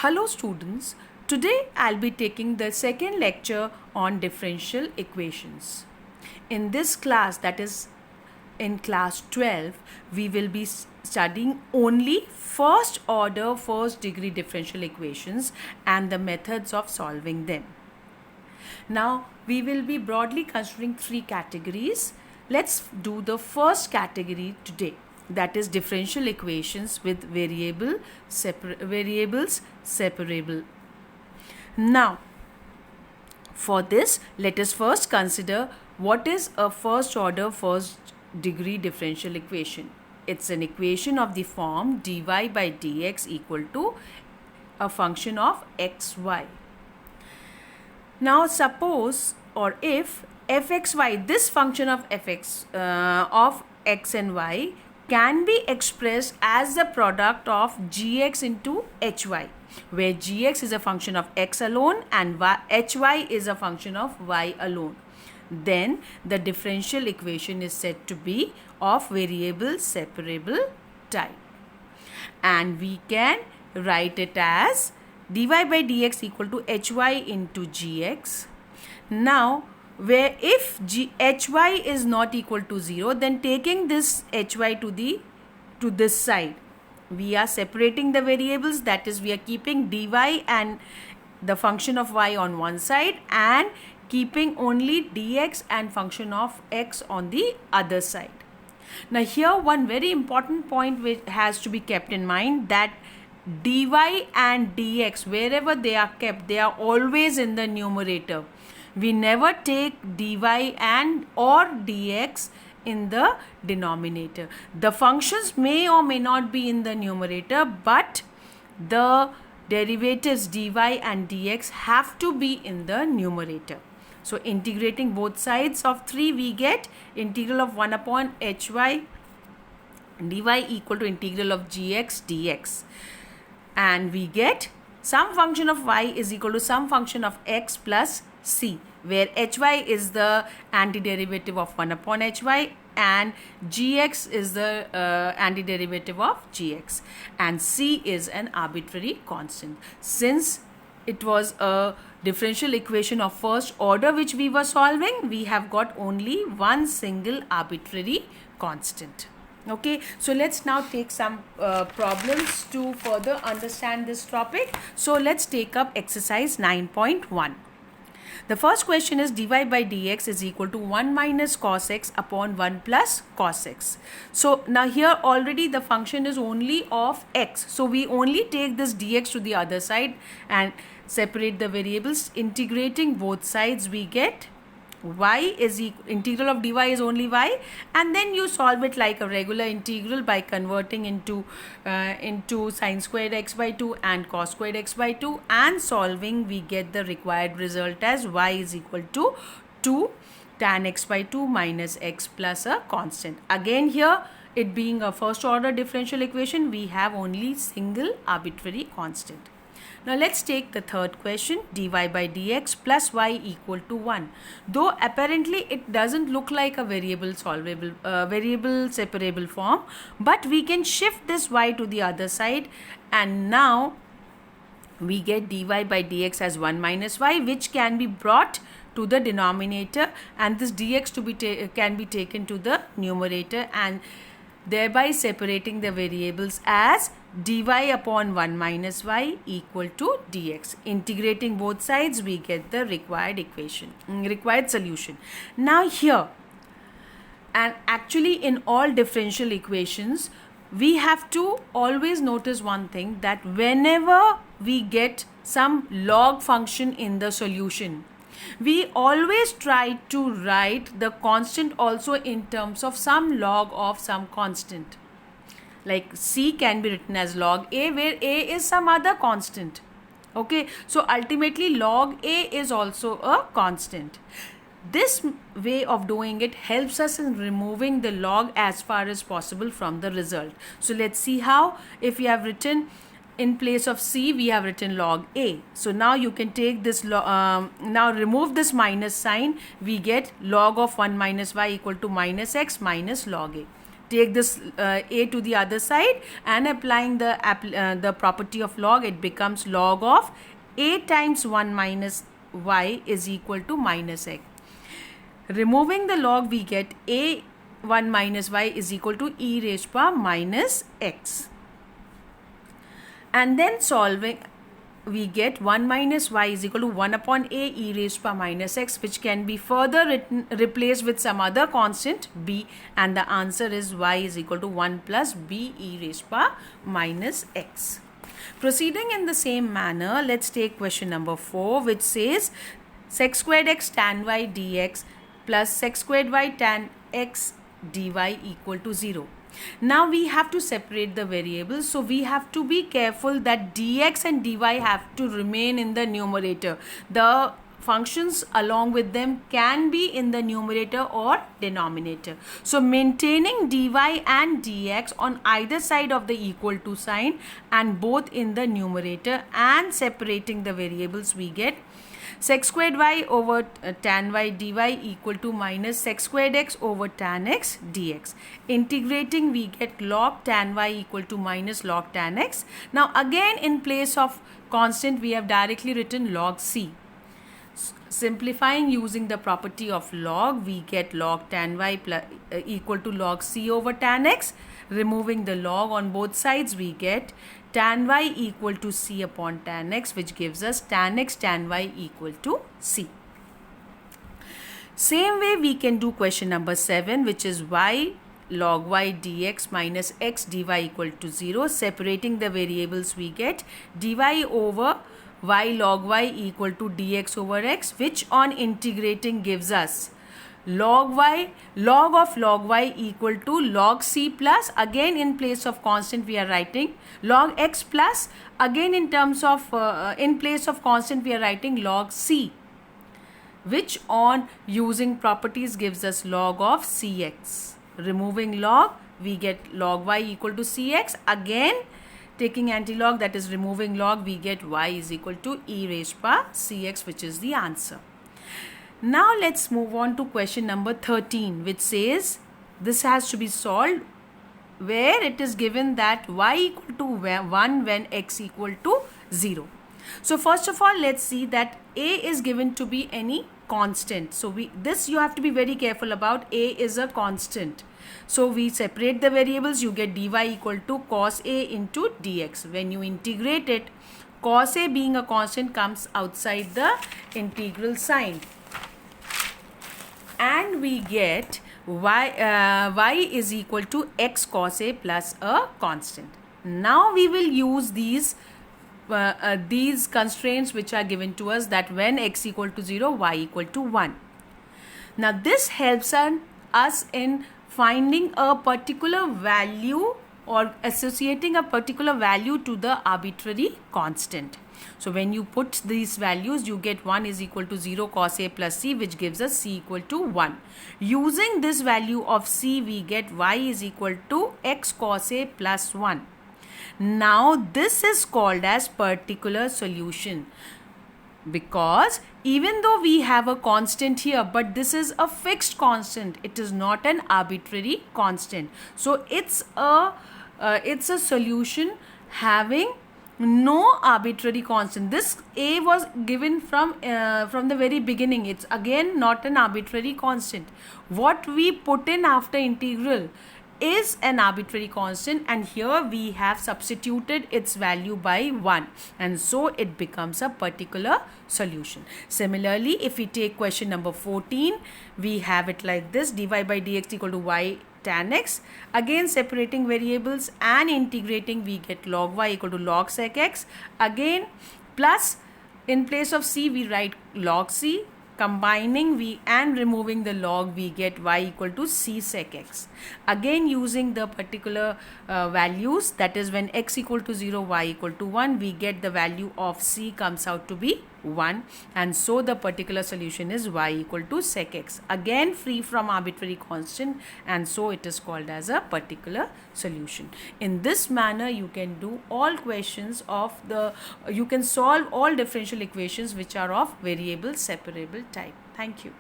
Hello students, today I'll be taking the second lecture on differential equations. In this class, that is in class 12, we will be studying only first order first degree differential equations and the methods of solving them. Now we will be broadly considering three categories. Let's do the first category today, that is differential equations with variables separable. Now for this, let us first consider what is a first order first degree differential equation. It's an equation of the form dy by dx equal to a function of xy. Now suppose or if fxy, this function of fx of x and y can be expressed as the product of gx into hy, where gx is a function of x alone and hy is a function of y alone, then the differential equation is said to be of variable separable type, and we can write it as dy by dx equal to hy into gx. Now where if hy is not equal to 0, then taking this hy to this side, we are separating the variables, that is we are keeping dy and the function of y on one side and keeping only dx and function of x on the other side. Now here one very important point which has to be kept in mind, that dy and dx, wherever they are kept, they are always in the numerator. We never take dy and or dx in the denominator. The functions may or may not be in the numerator, but the derivatives dy and dx have to be in the numerator. So integrating both sides of 3, we get integral of 1 upon hy dy equal to integral of gx dx, and we get some function of y is equal to some function of x plus c, where hy is the antiderivative of 1 upon hy and gx is the antiderivative of gx, and c is an arbitrary constant. Since it was a differential equation of first order which we were solving, we have got only one single arbitrary constant. Okay, so let's now take some problems to further understand this topic. So let's take up exercise 9.1. The first question is dy by dx is equal to 1 minus cos x upon 1 plus cos x. So now here already the function is only of x. So we only take this dx to the other side and separate the variables. Integrating both sides, we get y is integral of dy is only y, and then you solve it like a regular integral by converting into sine squared x by 2 and cos squared x by 2, and solving we get the required result as y is equal to 2 tan x by 2 minus x plus a constant. Again here, it being a first order differential equation, we have only single arbitrary constant. Now let's take the third question, dy by dx plus y equal to 1. Though apparently it doesn't look like a variable separable form, but we can shift this y to the other side, and now we get dy by dx as 1 minus y, which can be brought to the denominator, and this dx can be taken to the numerator, and thereby separating the variables as dy upon 1 minus y equal to dx. Integrating both sides, we get the required solution. Now here, and actually in all differential equations, we have to always notice one thing, that whenever we get some log function in the solution, we always try to write the constant also in terms of some log of some constant. Like c can be written as log a, where a is some other constant. Okay, so ultimately log a is also a constant. This way of doing it helps us in removing the log as far as possible from the result. So let's see how. If we have written in place of c, we have written log a. So now you can take this, now remove this minus sign, we get log of 1 minus y equal to minus x minus log a. take this a to the other side and applying the property of log, it becomes log of a times 1 minus y is equal to minus x. Removing the log, we get a 1 minus y is equal to e raised to power minus x. And then solving, we get 1 minus y is equal to 1 upon a e raised to power minus x, which can be further replaced with some other constant b, and the answer is y is equal to 1 plus b e raised to power minus x. Proceeding in the same manner, let's take question number 4, which says sec squared x tan y dx plus sec squared y tan x dy equal to 0. Now we have to separate the variables, so we have to be careful that dx and dy have to remain in the numerator. The functions along with them can be in the numerator or denominator. So maintaining dy and dx on either side of the equal to sign and both in the numerator, and separating the variables, we get sec squared y over tan y dy equal to minus sec squared x over tan x dx. Integrating, we get log tan y equal to minus log tan x. Now again, in place of constant, we have directly written log c. Simplifying using the property of log, we get log tan y plus, equal to log c over tan x. Removing the log on both sides, we get tan y equal to c upon tan x, which gives us tan x tan y equal to c. Same way we can do question number 7, which is y log y dx minus x dy equal to 0. Separating the variables, we get dy over y log y equal to dx over x, which on integrating gives us log of log y equal to log c plus, again in place of constant we are writing log x plus, again in terms of in place of constant we are writing log c, which on using properties gives us log of cx. Removing log, we get log y equal to cx. Again taking anti-log, that is removing log, we get y is equal to e raised to power cx, which is the answer. Now let's move on to question number 13, which says this has to be solved where it is given that y equal to 1 when x equal to 0. So first of all, let's see that a is given to be any constant. So this you have to be very careful about. A is a constant. So we separate the variables, you get dy equal to cos a into dx. When you integrate it, cos a being a constant comes outside the integral sign. And we get y is equal to x cos a plus a constant. Now we will use these constraints which are given to us, that when x equal to 0, y equal to 1. Now this helps us in finding a particular value or associating a particular value to the arbitrary constant. So when you put these values, you get 1 is equal to 0 cos a plus c, which gives us c equal to 1. Using this value of c, we get y is equal to x cos a plus 1. Now this is called as particular solution, because even though we have a constant here, but this is a fixed constant, it is not an arbitrary constant. So it's a solution having no arbitrary constant. This a was given from the very beginning. It's again not an arbitrary constant. What we put in after integral is an arbitrary constant, and here we have substituted its value by 1, and so it becomes a particular solution. Similarly, if we take question number 14, we have it like this: dy by dx equal to y tan x. Again separating variables and integrating, we get log y equal to log sec x. Again plus, in place of c we write log c. Combining and removing the log, we get y equal to c sec x. Again using the particular values, that is when x equal to 0, y equal to 1, we get the value of c comes out to be 1, and so the particular solution is y equal to sec x. Again free from arbitrary constant, and so it is called as a particular solution. In this manner you can do all questions of you can solve all differential equations which are of variable separable type. Thank you.